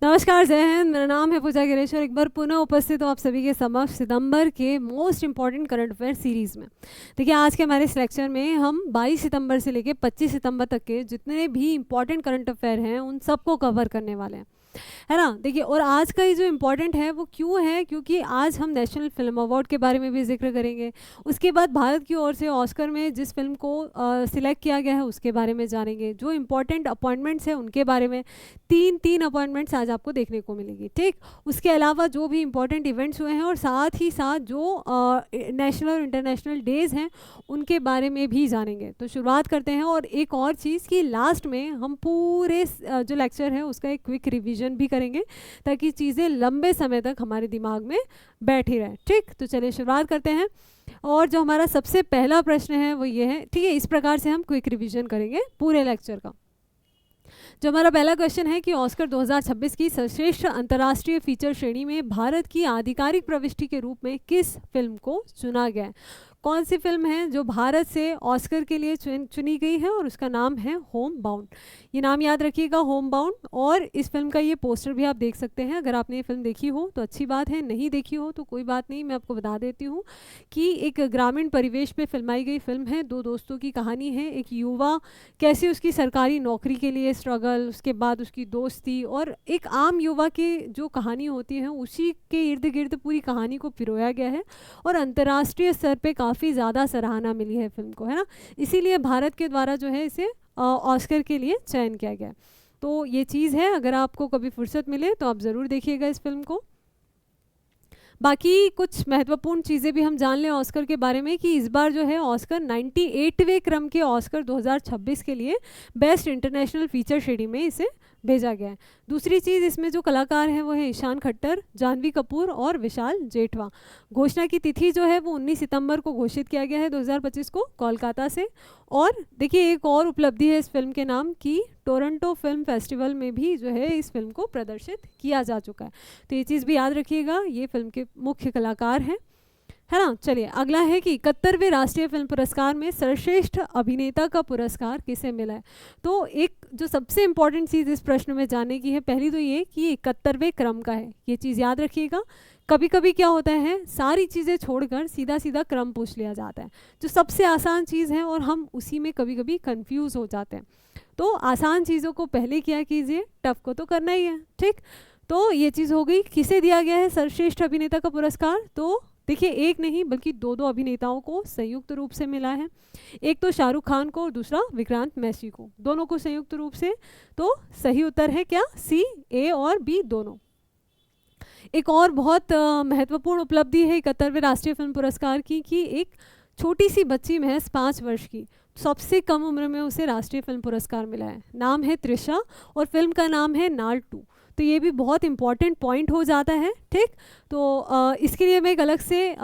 नमस्कार, जय हिंद। मेरा नाम है पूजा गिरीश और एक बार पुनः उपस्थित हूँ आप सभी के समक्ष सितंबर के most important current affair series में। देखिए, आज के हमारे इस लेक्चर में हम 22 सितंबर से लेकर 25 सितंबर तक के जितने भी इंपॉर्टेंट करंट अफेयर हैं उन सबको कवर करने वाले हैं, है ना। देखिए, और आज का ये जो इम्पोर्टेंट है वो क्यों है, क्योंकि आज हम नेशनल फिल्म अवार्ड के बारे में भी जिक्र करेंगे। उसके बाद भारत की ओर से ऑस्कर में जिस फिल्म को सिलेक्ट किया गया है उसके बारे में जानेंगे। जो इम्पोर्टेंट अपॉइंटमेंट्स हैं उनके बारे में तीन अपॉइंटमेंट्स आज आपको देखने को मिलेगी, ठीक। उसके अलावा जो भी इम्पोर्टेंट इवेंट्स हुए हैं और साथ ही साथ जो नेशनल और इंटरनेशनल डेज़ हैं उनके बारे में भी जानेंगे। तो शुरुआत करते हैं। और एक और चीज़ कि लास्ट में हम पूरे जो लेक्चर है उसका एक क्विक रिवीजन भी करेंगे ताकि चीज़ें लंबे समय तक हमारे दिमाग में बैठी रहें, ठीक। तो चलिए शुरुआत करते हैं। और जो हमारा सबसे पहला प्रश्न है वो ये है, ठीक है। इस प्रकार से हम क्विक रिवीजन करेंगे पूरे लेक्चर का। जो हमारा पहला क्वेश्चन है कि ऑस्कर 2026 की सर्वश्रेष्ठ अंतर्राष्ट्रीय फीचर श्रेणी में भारत की आधिकारिक प्रविष्टि के रूप में किस फिल्म को चुना गया है। कौन सी फिल्म है जो भारत से ऑस्कर के लिए चुनी गई है और उसका नाम है होम बाउंड। ये नाम याद रखिएगा, होम बाउंड। और इस फिल्म का ये पोस्टर भी आप देख सकते हैं। अगर आपने ये फिल्म देखी हो तो अच्छी बात है, नहीं देखी हो तो कोई बात नहीं, मैं आपको बता देती हूँ कि एक ग्रामीण परिवेश पे फिल्माई गई फिल्म है। दो दोस्तों की कहानी है। एक युवा कैसे उसकी सरकारी नौकरी के लिए स्ट्रगल, उसके बाद उसकी दोस्ती और एक आम युवा की जो कहानी होती है उसी के इर्द गिर्द पूरी कहानी को पिरोया गया है। और अंतर्राष्ट्रीय स्तर पे काफ़ी ज़्यादा सराहना मिली है फिल्म को, है ना। इसीलिए भारत के द्वारा जो है इसे ऑस्कर के लिए चयन किया गया। तो ये चीज़ है, अगर आपको कभी फुर्सत मिले तो आप ज़रूर देखिएगा इस फिल्म को। बाकी कुछ महत्वपूर्ण चीज़ें भी हम जान लें ऑस्कर के बारे में कि इस बार जो है ऑस्कर 98वें क्रम के ऑस्कर 2026 के लिए बेस्ट इंटरनेशनल फीचर श्रेणी में इसे भेजा गया है। दूसरी चीज़, इसमें जो कलाकार हैं वो है ईशान खट्टर, जानवी कपूर और विशाल जेठवा। घोषणा की तिथि जो है वो 19 सितंबर को घोषित किया गया है 2025 को कोलकाता से। और देखिए, एक और उपलब्धि है इस फिल्म के नाम की, टोरंटो फिल्म फेस्टिवल में भी जो है इस फिल्म को प्रदर्शित किया जा चुका है। तो ये चीज़ भी याद रखिएगा, ये फिल्म के मुख्य कलाकार हैं, है ना। चलिए अगला है कि 71वें राष्ट्रीय फिल्म पुरस्कार में सर्वश्रेष्ठ अभिनेता का पुरस्कार किसे मिला है। तो एक जो सबसे इम्पॉर्टेंट चीज़ इस प्रश्न में जानने की है, पहली तो ये कि 71वें क्रम का है, ये चीज़ याद रखिएगा। कभी कभी क्या होता है, सारी चीज़ें छोड़कर सीधा सीधा क्रम पूछ लिया जाता है, जो सबसे आसान चीज़ है, और हम उसी में कभी कभी कंफ्यूज हो जाते हैं। तो आसान चीज़ों को पहले किया कीजिए, टफ को तो करना ही है, ठीक। तो ये चीज़ हो गई। किसे दिया गया है सर्वश्रेष्ठ अभिनेता का पुरस्कार, तो देखिए एक नहीं बल्कि दो अभिनेताओं को संयुक्त रूप से मिला है। एक तो शाहरुख खान को और दूसरा विक्रांत मैसी को, दोनों को संयुक्त रूप से। तो सही उत्तर है क्या, सी, ए और बी दोनों। एक और बहुत महत्वपूर्ण उपलब्धि है 71वें राष्ट्रीय फिल्म पुरस्कार की कि एक छोटी सी बच्ची महज 5 वर्ष की, सबसे कम उम्र में उसे राष्ट्रीय फिल्म पुरस्कार मिला है। नाम है त्रिशा और फिल्म का नाम है नाल 2। तो ये भी बहुत इंपॉर्टेंट पॉइंट हो जाता है, ठीक। तो इसके लिए मैं एक अलग से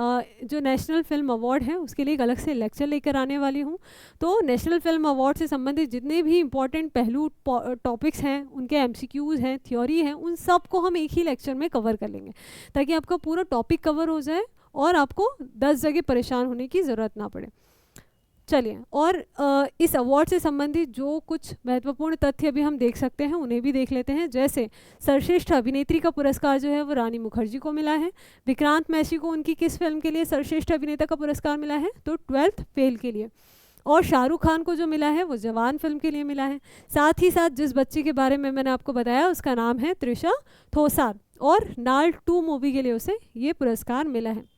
जो नेशनल फिल्म अवार्ड है उसके लिए एक अलग से लेक्चर लेकर आने वाली हूँ। तो नेशनल फिल्म अवार्ड से संबंधित जितने भी इंपॉर्टेंट पहलू टॉपिक्स हैं, उनके एमसीक्यूज़ हैं, थ्योरी है, उन सब को हम एक ही लेक्चर में कवर कर लेंगे ताकि आपका पूरा टॉपिक कवर हो जाए और आपको 10 जगह परेशान होने की ज़रूरत ना पड़े। चलिए, और इस अवार्ड से संबंधित जो कुछ महत्वपूर्ण तथ्य भी हम देख सकते हैं उन्हें भी देख लेते हैं। जैसे सर्वश्रेष्ठ अभिनेत्री का पुरस्कार जो है वो रानी मुखर्जी को मिला है। विक्रांत मैसी को उनकी किस फिल्म के लिए सर्वश्रेष्ठ अभिनेता का पुरस्कार मिला है, तो 12th फेल के लिए। और शाहरुख खान को जो मिला है वो जवान फिल्म के लिए मिला है। साथ ही साथ जिस बच्ची के बारे में मैंने आपको बताया उसका नाम है त्रिशा थोसार, और नाल 2 मूवी के लिए उसे ये पुरस्कार मिला है।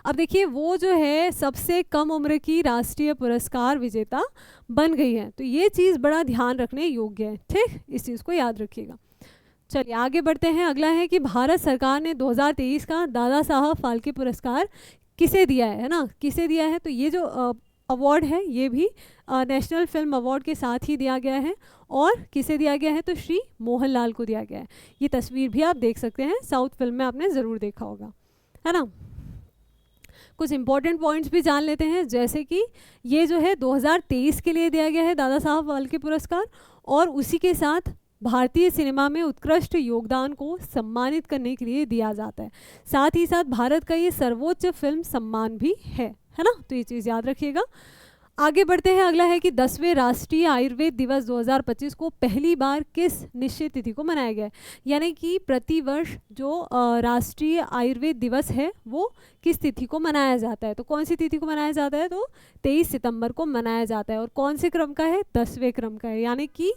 अब देखिए, वो जो है सबसे कम उम्र की राष्ट्रीय पुरस्कार विजेता बन गई है। तो ये चीज़ बड़ा ध्यान रखने योग्य है, ठीक। इस चीज़ को याद रखिएगा। चलिए आगे बढ़ते हैं। अगला है कि भारत सरकार ने 2023 का दादा साहब फाल्के पुरस्कार किसे दिया है ना, किसे दिया है। तो ये जो अवार्ड है ये भी नेशनल फिल्म अवार्ड के साथ ही दिया गया है। और किसे दिया गया है, तो श्री मोहनलाल को दिया गया है। ये तस्वीर भी आप देख सकते हैं, साउथ फिल्म में आपने ज़रूर देखा होगा, है ना। कुछ इंपॉर्टेंट पॉइंट्स भी जान लेते हैं, जैसे कि ये जो है 2023 के लिए दिया गया है दादा साहब फाल्के पुरस्कार, और उसी के साथ भारतीय सिनेमा में उत्कृष्ट योगदान को सम्मानित करने के लिए दिया जाता है। साथ ही साथ भारत का ये सर्वोच्च फिल्म सम्मान भी है ना। तो ये चीज़ याद रखिएगा। आगे बढ़ते हैं। अगला है कि 10वें राष्ट्रीय आयुर्वेद दिवस 2025 को पहली बार किस निश्चित तिथि को मनाया गया है। यानी कि प्रतिवर्ष जो राष्ट्रीय आयुर्वेद दिवस है वो किस तिथि को मनाया जाता है। तो कौन सी तिथि को मनाया जाता है, तो 23 सितंबर को मनाया जाता है। और कौन से क्रम का है, 10वें क्रम का है। यानी कि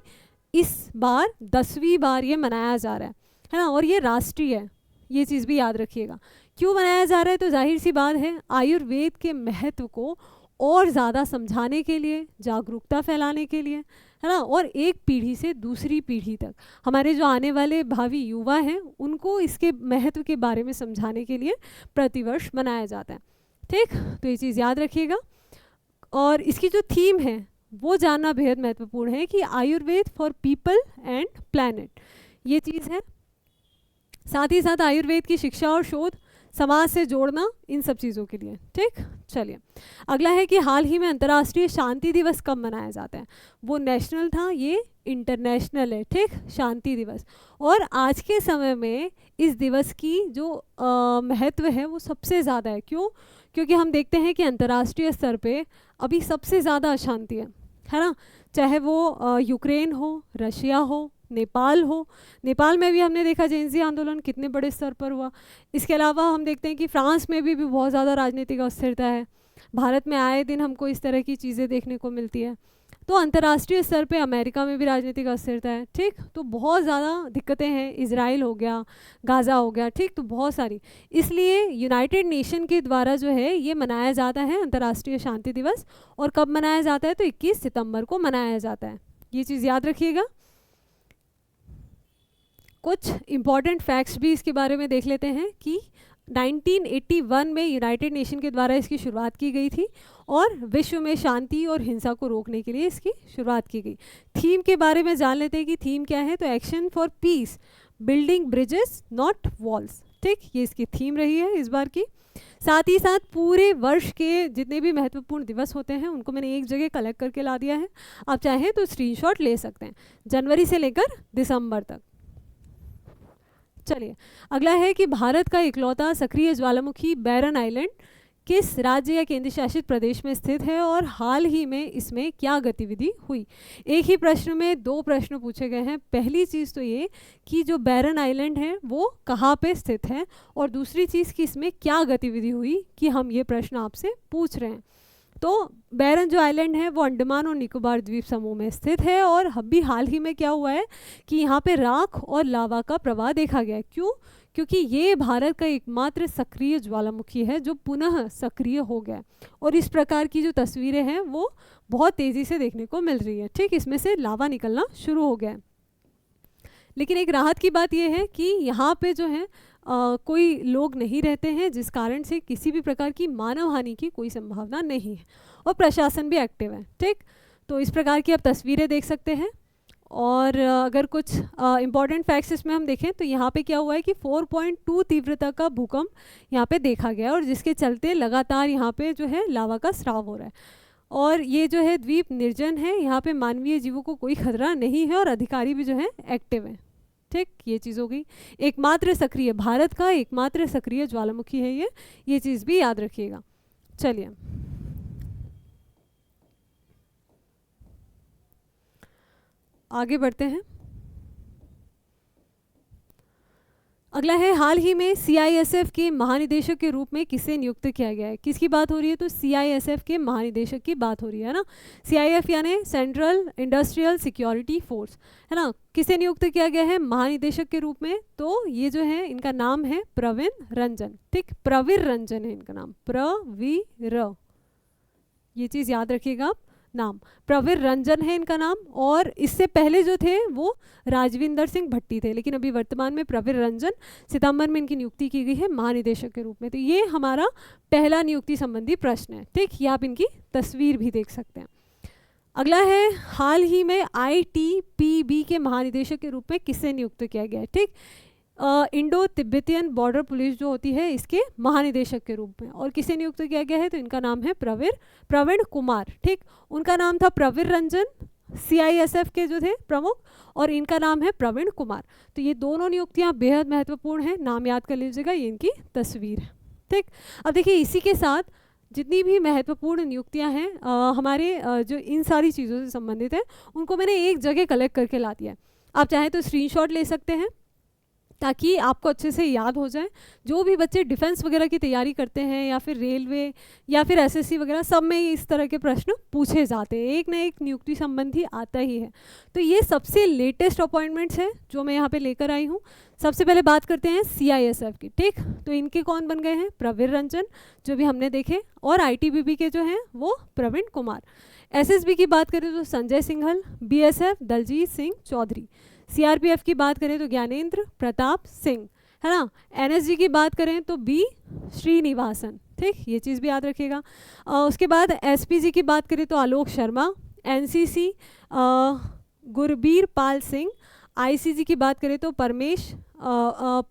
इस बार 10वीं बार ये मनाया जा रहा है ना। और ये राष्ट्रीय है, ये चीज़ भी याद रखिएगा। क्यों मनाया जा रहा है, तो जाहिर सी बात है आयुर्वेद के महत्व को और ज़्यादा समझाने के लिए, जागरूकता फैलाने के लिए, है ना। और एक पीढ़ी से दूसरी पीढ़ी तक हमारे जो आने वाले भावी युवा हैं उनको इसके महत्व के बारे में समझाने के लिए प्रतिवर्ष मनाया जाता है। ठीक, तो ये चीज़ याद रखिएगा। और इसकी जो थीम है वो जानना बेहद महत्वपूर्ण है कि Ayurveda for people and planet, ये चीज़ है। साथ ही साथ आयुर्वेद की शिक्षा और शोध, समाज से जोड़ना, इन सब चीज़ों के लिए। ठीक, चलिए अगला है कि हाल ही में अंतर्राष्ट्रीय शांति दिवस कब मनाया जाता है। वो नेशनल था, ये इंटरनेशनल है। ठीक, शांति दिवस। और आज के समय में इस दिवस की जो महत्व है वो सबसे ज़्यादा है। क्यों, क्योंकि हम देखते हैं कि अंतर्राष्ट्रीय स्तर पे अभी सबसे ज़्यादा अशांति है ना। चाहे वो यूक्रेन हो, रशिया हो, नेपाल हो। नेपाल में भी हमने देखा जेनजी आंदोलन कितने बड़े स्तर पर हुआ। इसके अलावा हम देखते हैं कि फ्रांस में भी बहुत ज़्यादा राजनीतिक अस्थिरता है। भारत में आए दिन हमको इस तरह की चीज़ें देखने को मिलती है। तो अंतर्राष्ट्रीय स्तर पे अमेरिका में भी राजनीतिक अस्थिरता है। ठीक, तो बहुत ज़्यादा दिक्कतें हैं। इजराइल हो गया, गाज़ा हो गया। ठीक, तो बहुत सारी, इसलिए यूनाइटेड नेशन के द्वारा जो है ये मनाया जाता है अंतर्राष्ट्रीय शांति दिवस। और कब मनाया जाता है, तो 21 सितंबर को मनाया जाता है। ये चीज़ याद रखिएगा। कुछ इम्पॉर्टेंट फैक्ट्स भी इसके बारे में देख लेते हैं कि 1981 में यूनाइटेड नेशन के द्वारा इसकी शुरुआत की गई थी और विश्व में शांति और हिंसा को रोकने के लिए इसकी शुरुआत की गई। थीम के बारे में जान लेते हैं कि थीम क्या है, तो action for piece, building bridges not walls. ठीक, ये इसकी थीम रही है इस बार की। साथ ही साथ पूरे वर्ष के जितने भी महत्वपूर्ण दिवस होते हैं उनको मैंने एक जगह कलेक्ट करके ला दिया है। आप चाहें तो स्क्रीनशॉट ले सकते हैं, जनवरी से लेकर दिसंबर तक। चलिए अगला है कि भारत का इकलौता सक्रिय ज्वालामुखी बैरन आइलैंड किस राज्य या केंद्र शासित प्रदेश में स्थित है और हाल ही में इसमें क्या गतिविधि हुई। एक ही प्रश्न में दो प्रश्न पूछे गए हैं। पहली चीज़ तो ये कि जो बैरन आइलैंड है वो कहाँ पे स्थित है, और दूसरी चीज़ कि इसमें क्या गतिविधि हुई कि हम ये प्रश्न आपसे पूछ रहे हैं। तो बैरन जो आइलैंड है वो अंडमान और निकोबार द्वीप समूह में स्थित है। और अभी हाल ही में क्या हुआ है कि यहाँ पे राख और लावा का प्रवाह देखा गया है। क्यों, क्योंकि ये भारत का एकमात्र सक्रिय ज्वालामुखी है जो पुनः सक्रिय हो गया। और इस प्रकार की जो तस्वीरें हैं वो बहुत तेज़ी से देखने को मिल रही है। ठीक, इसमें से लावा निकलना शुरू हो गया है। लेकिन एक राहत की बात यह है कि यहाँ पे जो है कोई लोग नहीं रहते हैं, जिस कारण से किसी भी प्रकार की मानव हानि की कोई संभावना नहीं है और प्रशासन भी एक्टिव है। ठीक, तो इस प्रकार की आप तस्वीरें देख सकते हैं। और अगर कुछ इम्पॉर्टेंट फैक्ट्स इसमें हम देखें तो यहाँ पे क्या हुआ है कि 4.2 तीव्रता का भूकंप यहाँ पे देखा गया और जिसके चलते लगातार यहाँ पे जो है लावा का स्राव हो रहा है। और ये जो है द्वीप निर्जन है, यहाँ पे मानवीय जीवों को कोई खतरा नहीं है और अधिकारी भी जो है एक्टिव है। ठीक, ये चीज़ हो गई। एकमात्र सक्रिय, भारत का एकमात्र सक्रिय ज्वालामुखी है ये चीज़ भी याद रखिएगा। चलिए आगे बढ़ते हैं। अगला है हाल ही में CISF के महानिदेशक के रूप में किसे नियुक्त किया गया है। किसकी बात हो रही है, तो CISF के महानिदेशक की बात हो रही है ना। CIF यानी सेंट्रल इंडस्ट्रियल सिक्योरिटी फोर्स, है ना। किसे नियुक्त किया गया है महानिदेशक के रूप में, तो ये जो है इनका नाम है प्रवीण रंजन। ठीक, प्रवीर रंजन है इनका नाम, प्रवीर, ये चीज़ याद रखिएगा आप, नाम प्रवीर रंजन है इनका नाम। और इससे पहले जो थे वो राजविंदर सिंह भट्टी थे, लेकिन अभी वर्तमान में प्रवीर रंजन, सितंबर में इनकी नियुक्ति की गई है महानिदेशक के रूप में। तो ये हमारा पहला नियुक्ति संबंधी प्रश्न है। ठीक, ये आप इनकी तस्वीर भी देख सकते हैं। अगला है हाल ही में ITPB के महानिदेशक के रूप में किसे नियुक्त किया गया है। ठीक, इंडो तिब्बतियन बॉर्डर पुलिस जो होती है इसके महानिदेशक के रूप में। और किसे नियुक्त किया गया है, तो इनका नाम है प्रवीण कुमार। ठीक, उनका नाम था प्रवीर रंजन, CISF के जो थे प्रमुख, और इनका नाम है प्रवीण कुमार। तो ये दोनों नियुक्तियां बेहद महत्वपूर्ण हैं, नाम याद कर लीजिएगा, ये इनकी तस्वीर है। ठीक, अब देखिए इसी के साथ जितनी भी महत्वपूर्ण नियुक्तियां हैं हमारे जो इन सारी चीज़ों से संबंधित है उनको मैंने एक जगह कलेक्ट करके ला दिया है। आप चाहें तो स्क्रीनशॉट ले सकते हैं ताकि आपको अच्छे से याद हो जाए। जो भी बच्चे डिफेंस वगैरह की तैयारी करते हैं या फिर रेलवे या फिर एसएससी वगैरह, सब में इस तरह के प्रश्न पूछे जाते हैं, एक ना एक नियुक्ति संबंधी आता ही है। तो ये सबसे लेटेस्ट अपॉइंटमेंट्स हैं जो मैं यहाँ पे लेकर आई हूँ। सबसे पहले बात करते हैं CISF की, ठीक। तो इनके कौन बन गए हैं? प्रवीर रंजन, जो भी हमने देखे, और ITBP के जो हैं वो प्रवीण कुमार। SSB की बात करें तो संजय सिंघल, BSF दलजीत सिंह चौधरी, CRPF की बात करें तो ज्ञानेंद्र प्रताप सिंह, है ना। NSG की बात करें तो B श्रीनिवासन, ठीक, ये चीज़ भी याद रखिएगा। उसके बाद SPG की बात करें तो आलोक शर्मा, NCC गुरबीर पाल सिंह, ICG की बात करें तो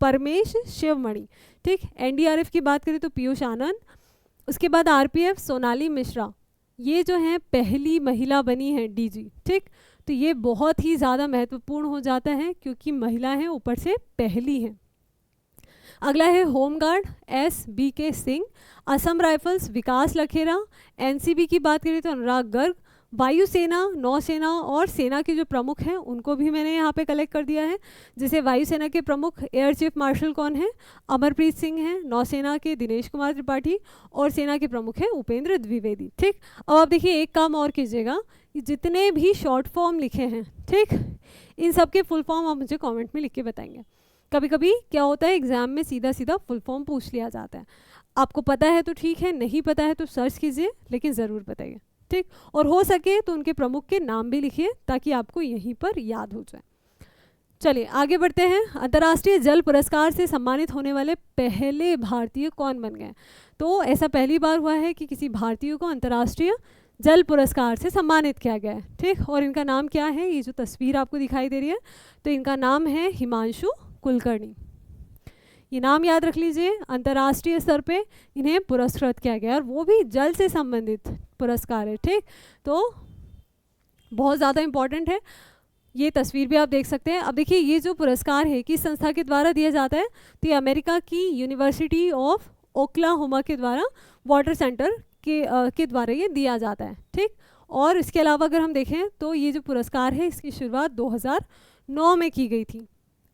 परमेश शिवमणि, ठीक। NDRF की बात करें तो पीयूष आनंद। उसके बाद RPF सोनाली मिश्रा, ये जो है पहली महिला बनी है DG, ठीक। तो ये बहुत ही ज़्यादा महत्वपूर्ण हो जाता है क्योंकि महिला है, ऊपर से पहली है। अगला है home guard SBK Singh, Assam rifles Vikas Lakhera, NCB की बात करें तो अनुराग गर्ग, वायुसेना, नौसेना और सेना के जो प्रमुख हैं उनको भी मैंने यहाँ पे कलेक्ट कर दिया है। जैसे वायुसेना के प्रमुख एयर चीफ मार्शल कौन है? अमरप्रीत सिंह हैं। नौसेना के दिनेश कुमार त्रिपाठी, और सेना के प्रमुख हैं उपेंद्र द्विवेदी, ठीक। अब आप देखिए एक काम और कीजिएगा, जितने भी शॉर्ट फॉर्म लिखे हैं, ठीक, इन सब के फुल फॉर्म आप मुझे कॉमेंट में लिख के बताएंगे। कभी कभी क्या होता है एग्जाम में सीधा सीधा फुल फॉर्म पूछ लिया जाता है। आपको पता है तो ठीक है, नहीं पता है तो सर्च कीजिए, लेकिन ज़रूर बताइए, ठीक। और हो सके तो उनके प्रमुख के नाम भी लिखिए ताकि आपको यहीं पर याद हो जाए। चलिए आगे बढ़ते हैं। अंतर्राष्ट्रीय जल पुरस्कार से सम्मानित होने वाले पहले भारतीय कौन बन गए? तो ऐसा पहली बार हुआ है कि किसी भारतीय को अंतर्राष्ट्रीय जल पुरस्कार से सम्मानित किया गया है, ठीक। और इनका नाम क्या है? ये जो तस्वीर आपको दिखाई दे रही है, तो इनका नाम है हिमांशु कुलकर्णी। ये नाम याद रख लीजिए। अंतर्राष्ट्रीय स्तर पे इन्हें पुरस्कृत किया गया और वो भी जल से संबंधित पुरस्कार है, ठीक। तो बहुत ज़्यादा इम्पॉर्टेंट है। ये तस्वीर भी आप देख सकते हैं। अब देखिए ये जो पुरस्कार है किस संस्था के द्वारा दिया जाता है? तो ये अमेरिका की यूनिवर्सिटी ऑफ ओक्लाहोमा के द्वारा वाटर सेंटर के द्वारा ये दिया जाता है, ठीक। और इसके अलावा अगर हम देखें तो ये जो पुरस्कार है इसकी शुरुआत 2009 में की गई थी,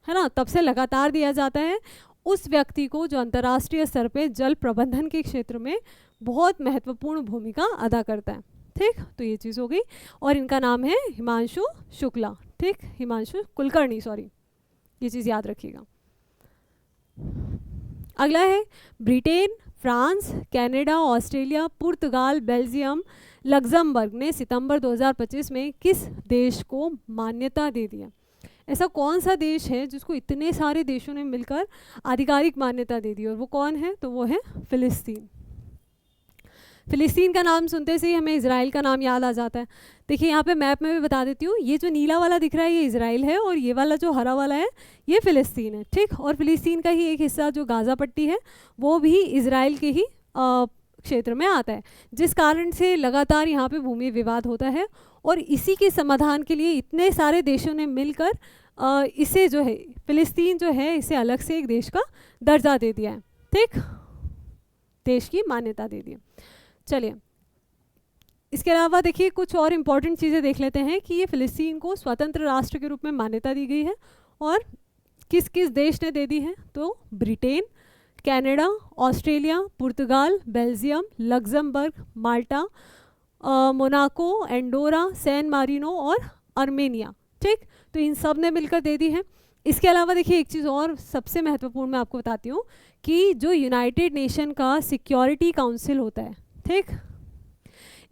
है ना। तब से लगातार दिया जाता है उस व्यक्ति को जो अंतर्राष्ट्रीय स्तर पे जल प्रबंधन के क्षेत्र में बहुत महत्वपूर्ण भूमिका अदा करता है, ठीक। तो ये चीज़ हो गई। और इनका नाम है हिमांशु शुक्ला, ठीक, हिमांशु कुलकर्णी, सॉरी, ये चीज़ याद रखिएगा। अगला है ब्रिटेन, फ्रांस, कनाडा, ऑस्ट्रेलिया, पुर्तगाल, बेल्जियम, लग्जमबर्ग ने सितंबर 2025 में किस देश को मान्यता दे दिया? ऐसा कौन सा देश है जिसको इतने सारे देशों ने मिलकर आधिकारिक मान्यता दे दी? और वो कौन है? तो वो है फिलिस्तीन। फिलिस्तीन का नाम सुनते से ही हमें इजराइल का नाम याद आ जाता है। देखिए यहाँ पे मैप में भी बता देती हूँ, ये जो नीला वाला दिख रहा है ये इजराइल है और ये वाला जो हरा वाला है ये फिलिस्तीन है, ठीक। और फिलिस्तीन का ही एक हिस्सा जो गाज़ा पट्टी है वो भी इजराइल के ही क्षेत्र में आता है, जिस कारण से लगातार यहाँ पे भूमि विवाद होता है। और इसी के समाधान के लिए इतने सारे देशों ने मिलकर इसे जो है फिलिस्तीन जो है इसे अलग से एक देश का दर्जा दे दिया है, ठीक, देश की मान्यता दे दी है। चलिए इसके अलावा देखिए कुछ और इम्पॉर्टेंट चीज़ें देख लेते हैं कि ये फिलिस्तीन को स्वतंत्र राष्ट्र के रूप में मान्यता दी गई है और किस किस देश ने दे दी है? तो ब्रिटेन, कनाडा, ऑस्ट्रेलिया, पुर्तगाल, बेल्जियम, लग्जमबर्ग, माल्टा, मोनाको, एंडोरा, सैन मारिनो और आर्मेनिया, ठीक। तो इन सब ने मिलकर दे दी है। इसके अलावा देखिए एक चीज़ और सबसे महत्वपूर्ण मैं आपको बताती हूँ कि जो यूनाइटेड नेशन का सिक्योरिटी काउंसिल होता है, ठीक,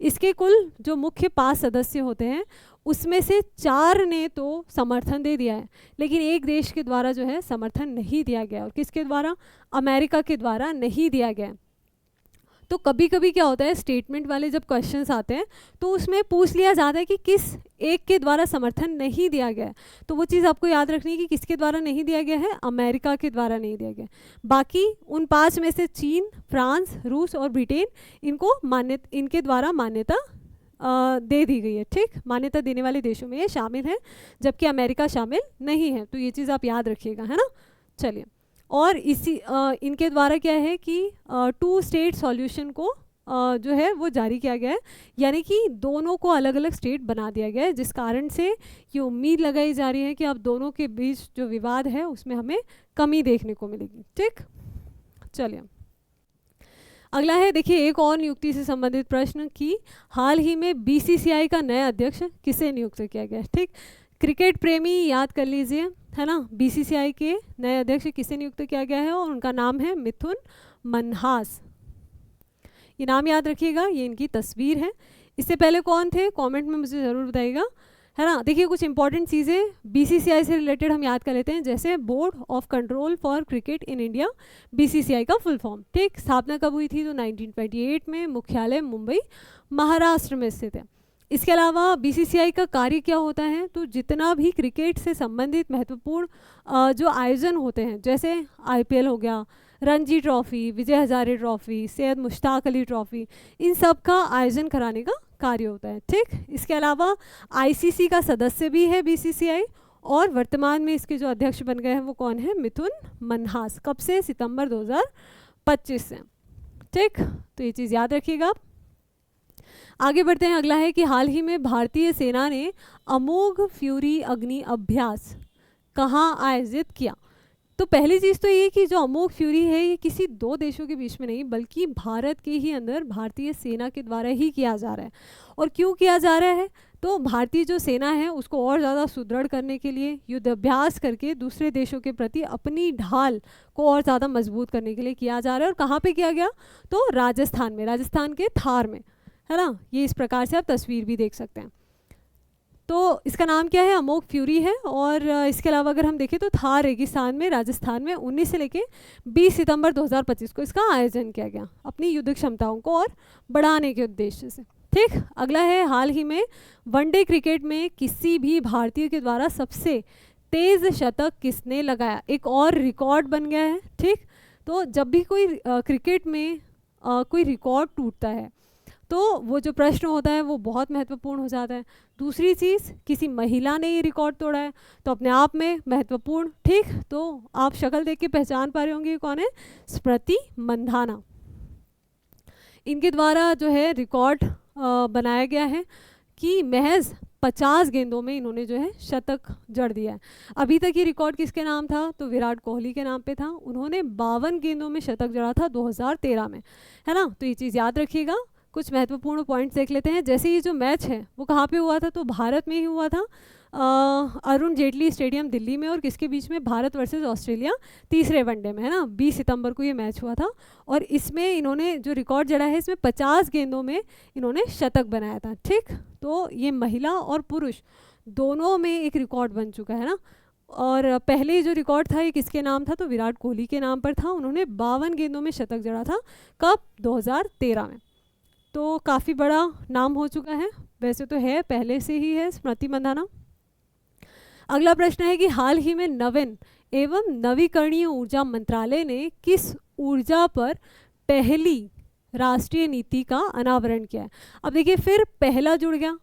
इसके कुल जो मुख्य 5 सदस्य होते हैं उसमें से 4 ने तो समर्थन दे दिया है, लेकिन एक देश के द्वारा जो है समर्थन नहीं दिया गया। और किसके द्वारा? अमेरिका के द्वारा नहीं दिया गया। तो कभी कभी क्या होता है स्टेटमेंट वाले जब क्वेश्चंस आते हैं तो उसमें पूछ लिया जाता है कि किस एक के द्वारा समर्थन नहीं दिया गया है। तो वो चीज़ आपको याद रखनी है कि किसके द्वारा नहीं दिया गया है? अमेरिका के द्वारा नहीं दिया गया। बाकी उन 5 में से चीन, फ्रांस, रूस और ब्रिटेन इनके द्वारा मान्यता दे दी गई है, ठीक। मान्यता देने वाले देशों में ये शामिल है, जबकि अमेरिका शामिल नहीं है। तो ये चीज़ आप याद रखिएगा, है ना। चलिए, और इसी इनके द्वारा क्या है कि 2 स्टेट सॉल्यूशन को जो है वो जारी किया गया है, यानी कि दोनों को अलग अलग स्टेट बना दिया गया है, जिस कारण से ये उम्मीद लगाई जा रही है कि अब दोनों के बीच जो विवाद है उसमें हमें कमी देखने को मिलेगी। ठीक, चलिए अगला है, देखिए एक और नियुक्ति से संबंधित प्रश्न कि हाल ही में बीसीसीआई का नया अध्यक्ष किसे नियुक्त किया गया है। ठीक, क्रिकेट प्रेमी याद कर लीजिए, है ना, बीसीसीआई के नए अध्यक्ष किसे नियुक्त किया गया है और उनका नाम है मिथुन मनहास। ये नाम याद रखिएगा, ये इनकी तस्वीर है। इससे पहले कौन थे, कमेंट में मुझे ज़रूर बताइएगा, है ना। देखिए कुछ इंपॉर्टेंट चीज़ें बीसीसीआई से रिलेटेड हम याद कर लेते हैं, जैसे board of control for cricket in India, BCCI का फुल फॉर्म। ठीक, स्थापना कब हुई थी, तो 1928 में, मुख्यालय मुंबई महाराष्ट्र में स्थित है। इसके अलावा बीसीसीआई का कार्य क्या होता है, तो जितना भी क्रिकेट से संबंधित महत्वपूर्ण जो आयोजन होते हैं, जैसे आईपीएल हो गया, Ranji trophy, Vijay Hazare trophy, Syed Mushtaq Ali trophy, इन सब का आयोजन कराने का कार्य होता है। ठीक, इसके अलावा आईसीसी का सदस्य भी है बीसीसीआई, और वर्तमान में इसके जो अध्यक्ष बन गए हैं वो कौन है, मिथुन मनहास। कब से, सितंबर 2025 से। ठीक, तो ये चीज़ याद रखिएगा आप। आगे बढ़ते हैं, अगला है कि हाल ही में भारतीय सेना ने अमोघ फ्यूरी अग्नि अभ्यास कहाँ आयोजित किया। तो पहली चीज़ तो ये कि जो अमोघ फ्यूरी है ये किसी दो देशों के बीच में नहीं, बल्कि भारत के ही अंदर भारतीय सेना के द्वारा ही किया जा रहा है। और क्यों किया जा रहा है, तो भारतीय जो सेना है उसको और ज़्यादा सुदृढ़ करने के लिए, युद्ध अभ्यास करके दूसरे देशों के प्रति अपनी ढाल को और ज़्यादा मजबूत करने के लिए किया जा रहा है। और कहाँ पे किया गया, तो राजस्थान में, राजस्थान के थार में, है ना। ये इस प्रकार से आप तस्वीर भी देख सकते हैं। तो इसका नाम क्या है, अमोघ फ्यूरी है। और इसके अलावा अगर हम देखें तो थार रेगिस्तान में, राजस्थान में 19 से लेके 20 सितंबर 2025 को इसका आयोजन किया गया, अपनी युद्ध क्षमताओं को और बढ़ाने के उद्देश्य से। ठीक, अगला है, हाल ही में वनडे क्रिकेट में किसी भी भारतीय के द्वारा सबसे तेज शतक किसने लगाया, एक और रिकॉर्ड बन गया है। ठीक, तो जब भी कोई क्रिकेट में कोई रिकॉर्ड टूटता है तो वो जो प्रश्न होता है वो बहुत महत्वपूर्ण हो जाता है। दूसरी चीज़, किसी महिला ने ये रिकॉर्ड तोड़ा है तो अपने आप में महत्वपूर्ण। ठीक, तो आप शक्ल देख के पहचान पा रहे होंगे कौन है, स्मृति मंधाना। इनके द्वारा जो है रिकॉर्ड बनाया गया है कि महज 50 गेंदों में इन्होंने जो है शतक जड़ दिया है। अभी तक ये रिकॉर्ड किसके नाम था, तो विराट कोहली के नाम पे था। उन्होंने 52 गेंदों में शतक जड़ा था 2013 में, है ना। तो ये चीज़ याद रखिएगा। कुछ महत्वपूर्ण पॉइंट्स देख लेते हैं, जैसे ये जो मैच है वो कहाँ पे हुआ था, तो भारत में ही हुआ था, अरुण जेटली स्टेडियम दिल्ली में। और किसके बीच में, भारत वर्सेस ऑस्ट्रेलिया, तीसरे वनडे में, है ना। 20 सितंबर को ये मैच हुआ था और इसमें इन्होंने जो रिकॉर्ड जड़ा है इसमें 50 गेंदों में इन्होंने शतक बनाया था। ठीक, तो ये महिला और पुरुष दोनों में एक रिकॉर्ड बन चुका है ना। और पहले जो रिकॉर्ड था ये किसके नाम था, तो विराट कोहली के नाम पर था। उन्होंने 52 गेंदों में शतक जड़ा था, कब, 2013 में। तो काफ़ी बड़ा नाम हो चुका है, वैसे तो है पहले से ही है स्मृति मंधाना। अगला प्रश्न है कि हाल ही में नवीन एवं नवीकरणीय ऊर्जा मंत्रालय ने किस ऊर्जा पर पहली राष्ट्रीय नीति का अनावरण किया है। अब देखिए फिर पहला जुड़ गया,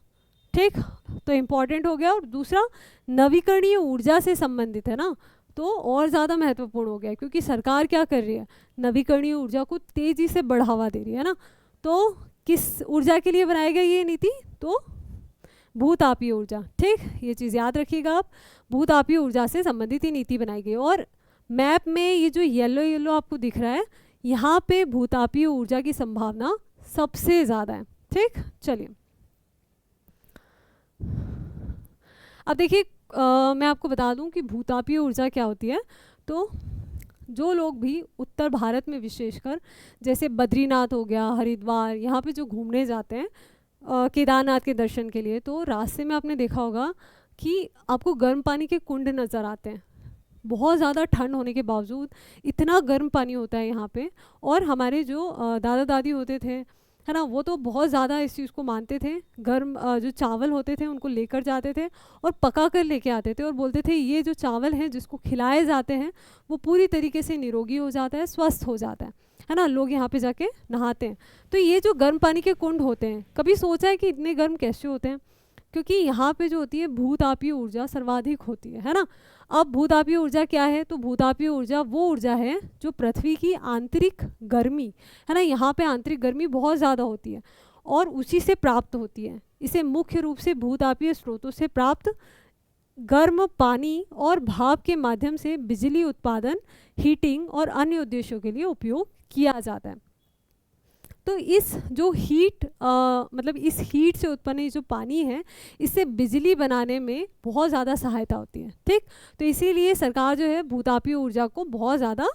ठीक, तो इम्पॉर्टेंट हो गया। और दूसरा नवीकरणीय ऊर्जा से संबंधित है ना, तो और ज़्यादा महत्वपूर्ण हो गया, क्योंकि सरकार क्या कर रही है, नवीकरणीय ऊर्जा को तेज़ी से बढ़ावा दे रही है ना। तो किस ऊर्जा के लिए बनाई गई ये नीति, तो भूतापीय ऊर्जा। ठीक, ये चीज़ याद रखिएगा आप, भूतापीय ऊर्जा से संबंधित ही नीति बनाई गई। और मैप में ये जो येलो येलो आपको दिख रहा है, यहाँ पे भूतापीय ऊर्जा की संभावना सबसे ज़्यादा है। ठीक, चलिए अब देखिए मैं आपको बता दूं कि भूतापीय ऊर्जा क्या होती है। तो जो लोग भी उत्तर भारत में विशेषकर, जैसे बद्रीनाथ हो गया, हरिद्वार, यहाँ पे जो घूमने जाते हैं केदारनाथ के दर्शन के लिए, तो रास्ते में आपने देखा होगा कि आपको गर्म पानी के कुंड नज़र आते हैं। बहुत ज़्यादा ठंड होने के बावजूद इतना गर्म पानी होता है यहाँ पे। और हमारे जो दादा दादी होते थे, है ना, वो तो बहुत ज़्यादा इस चीज़ को मानते थे। गर्म जो चावल होते थे उनको लेकर जाते थे और पका कर लेके आते थे और बोलते थे ये जो चावल हैं जिसको खिलाए जाते हैं वो पूरी तरीके से निरोगी हो जाता है, स्वस्थ हो जाता है ना। लोग यहाँ पे जाके नहाते हैं। तो ये जो गर्म पानी के कुंड होते हैं, कभी सोचा है कि इतने गर्म कैसे होते हैं? क्योंकि यहाँ पे जो होती है भूतापीय ऊर्जा सर्वाधिक होती है ना। अब भूतापीय ऊर्जा क्या है, तो भूतापीय ऊर्जा वो ऊर्जा है जो पृथ्वी की आंतरिक गर्मी है ना, यहाँ पे आंतरिक गर्मी बहुत ज़्यादा होती है और उसी से प्राप्त होती है। इसे मुख्य रूप से भूतापीय स्रोतों से प्राप्त गर्म पानी और भाप के माध्यम से बिजली उत्पादन, हीटिंग और अन्य उद्देश्यों के लिए उपयोग किया जाता है। तो इस जो हीट मतलब इस हीट से उत्पन्न ये जो पानी है, इससे बिजली बनाने में बहुत ज़्यादा सहायता होती है, ठीक। तो इसीलिए सरकार जो है भूतापीय ऊर्जा को बहुत ज़्यादा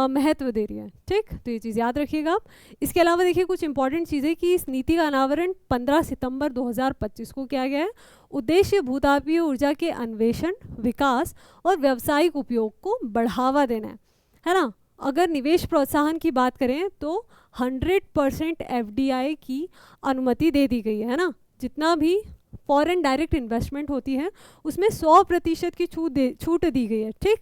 महत्व दे रही है, ठीक। तो ये चीज़ याद रखिएगा आप। इसके अलावा देखिए कुछ इंपॉर्टेंट चीज़ें कि इस नीति का अनावरण 15 सितंबर 2025 को किया गया है। उद्देश्य भूतापीय ऊर्जा के अन्वेषण, विकास और व्यावसायिक उपयोग को बढ़ावा देना है ना। अगर निवेश प्रोत्साहन की बात करें तो 100% FDI की अनुमति दे दी गई है ना। जितना भी फॉरेन डायरेक्ट इन्वेस्टमेंट होती है उसमें 100% की छूट दी गई है, ठीक।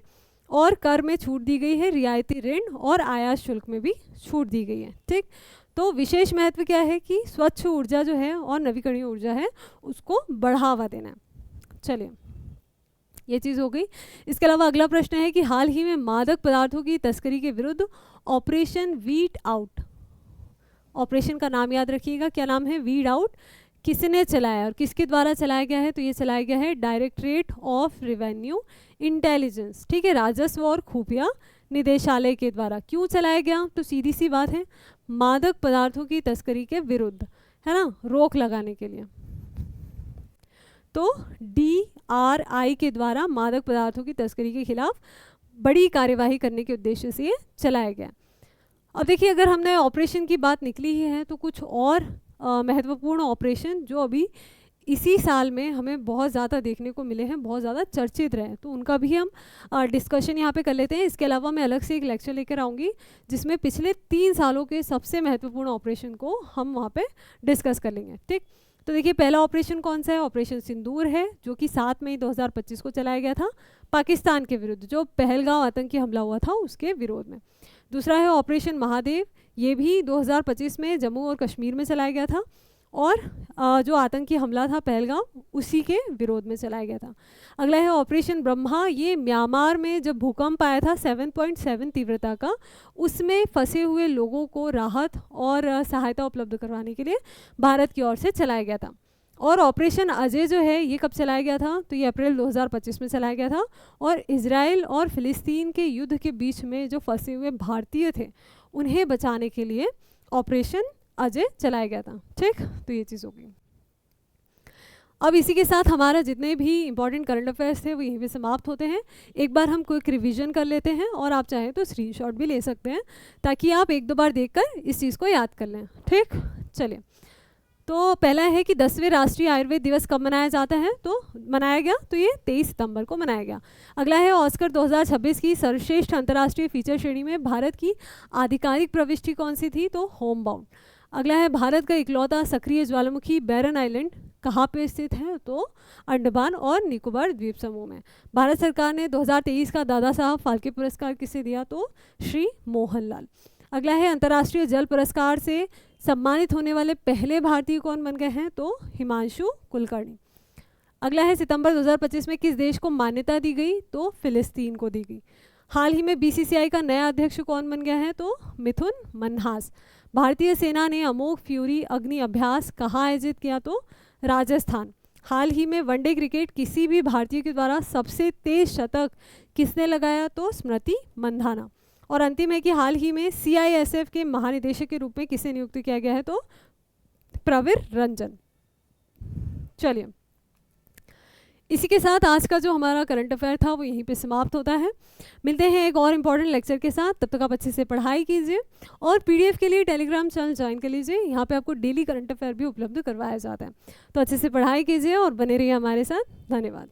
और कर में छूट दी गई है, रियायती ऋण और आयात शुल्क में भी छूट दी गई है, ठीक। तो विशेष महत्व क्या है कि स्वच्छ ऊर्जा जो है और नवीकरणीय ऊर्जा है उसको बढ़ावा देना है। चलिए ये चीज़ हो गई। इसके अलावा अगला प्रश्न है कि हाल ही में मादक पदार्थों की तस्करी के विरुद्ध ऑपरेशन वीड आउट, ऑपरेशन का नाम याद रखिएगा, क्या नाम है, वीड आउट, किसने चलाया और किसके द्वारा चलाया गया है, तो ये चलाया गया है डायरेक्टरेट ऑफ रेवेन्यू इंटेलिजेंस, ठीक है, राजस्व और खुफिया निदेशालय के द्वारा। क्यों चलाया गया, तो सीधी सी बात है मादक पदार्थों की तस्करी के विरुद्ध, है ना, रोक लगाने के लिए। तो DRI के द्वारा मादक पदार्थों की तस्करी के खिलाफ बड़ी कार्यवाही करने के उद्देश्य से ये चलाया गया। अब देखिए अगर हमने ऑपरेशन की बात निकली ही है तो कुछ और महत्वपूर्ण ऑपरेशन जो अभी इसी साल में हमें बहुत ज़्यादा देखने को मिले हैं, बहुत ज़्यादा चर्चित रहे, तो उनका भी हम डिस्कशन यहाँ पे कर लेते हैं। इसके अलावा मैं अलग से एक लेक्चर लेकर आऊँगी जिसमें पिछले 3 सालों के सबसे महत्वपूर्ण ऑपरेशन को हम वहाँ पे डिस्कस कर लेंगे, ठीक। तो देखिए पहला ऑपरेशन कौन सा है, ऑपरेशन सिंदूर है जो कि 7 मई 2025 को चलाया गया था पाकिस्तान के विरुद्ध, जो पहलगांव आतंकी हमला हुआ था उसके विरोध में। दूसरा है ऑपरेशन महादेव, ये भी 2025 में जम्मू और कश्मीर में चलाया गया था और जो आतंकी हमला था पहलगांव उसी के विरोध में चलाया गया था। अगला है ऑपरेशन ब्रह्मा, ये म्यांमार में जब भूकंप आया था 7.7 तीव्रता का, उसमें फंसे हुए लोगों को राहत और सहायता उपलब्ध करवाने के लिए भारत की ओर से चलाया गया था। और ऑपरेशन अजय जो है ये कब चलाया गया था, तो ये अप्रैल 2025 में चलाया गया था और इजराइल और फिलिस्तीन के युद्ध के बीच में जो फंसे हुए भारतीय थे उन्हें बचाने के लिए ऑपरेशन अजय चलाया गया था, ठीक। तो ये चीज़ होगी। अब इसी के साथ हमारा जितने भी इंपॉर्टेंट करंट अफेयर्स थे वो यहीं पे समाप्त होते हैं। एक बार हम क्विक रिवीजन कर लेते हैं और आप चाहें तो स्क्रीनशॉट भी ले सकते हैं ताकि आप 1-2 बार देखकर इस चीज़ को याद कर लें, ठीक। चलिए, तो पहला है कि 10वें राष्ट्रीय आयुर्वेद दिवस कब मनाया जाता है, तो मनाया गया तो ये 23 सितंबर को मनाया गया। अगला है ऑस्कर 2026 की सर्वश्रेष्ठ अंतर्राष्ट्रीय फीचर श्रेणी में भारत की आधिकारिक प्रविष्टि कौन सी थी, तो होम बाउंड। अगला है भारत का इकलौता सक्रिय ज्वालामुखी बैरन आइलैंड कहाँ पे स्थित है, तो अंडमान और निकोबार द्वीप समूह में। भारत सरकार ने 2023 का दादा साहब फाल्के पुरस्कार किसे दिया, तो श्री मोहनलाल। अगला है अंतर्राष्ट्रीय जल पुरस्कार से सम्मानित होने वाले पहले भारतीय कौन बन गए हैं, तो हिमांशु कुलकर्णी। अगला है सितंबर 2025 में किस देश को मान्यता दी गई, तो फिलिस्तीन को दी गई। हाल ही में BCCI का नया अध्यक्ष कौन बन गया है, तो मिथुन मन्हास। भारतीय सेना ने अमोघ फ्यूरी अग्नि अभ्यास कहाँ आयोजित किया, तो राजस्थान। हाल ही में वनडे क्रिकेट किसी भी भारतीय के द्वारा सबसे तेज शतक किसने लगाया, तो स्मृति मंधाना। और अंतिम है कि हाल ही में CISF के महानिदेशक के रूप में किसे नियुक्त किया गया है, तो प्रवीर रंजन। चलिए, इसी के साथ आज का जो हमारा करंट अफेयर था वो यहीं पे समाप्त होता है। मिलते हैं एक और इम्पॉर्टेंट लेक्चर के साथ, तब तक आप अच्छे से पढ़ाई कीजिए और PDF के लिए टेलीग्राम चैनल ज्वाइन कर लीजिए। यहाँ पे आपको डेली करंट अफेयर भी उपलब्ध करवाया जाता है, तो अच्छे से पढ़ाई कीजिए और बने रहिए हमारे साथ। धन्यवाद।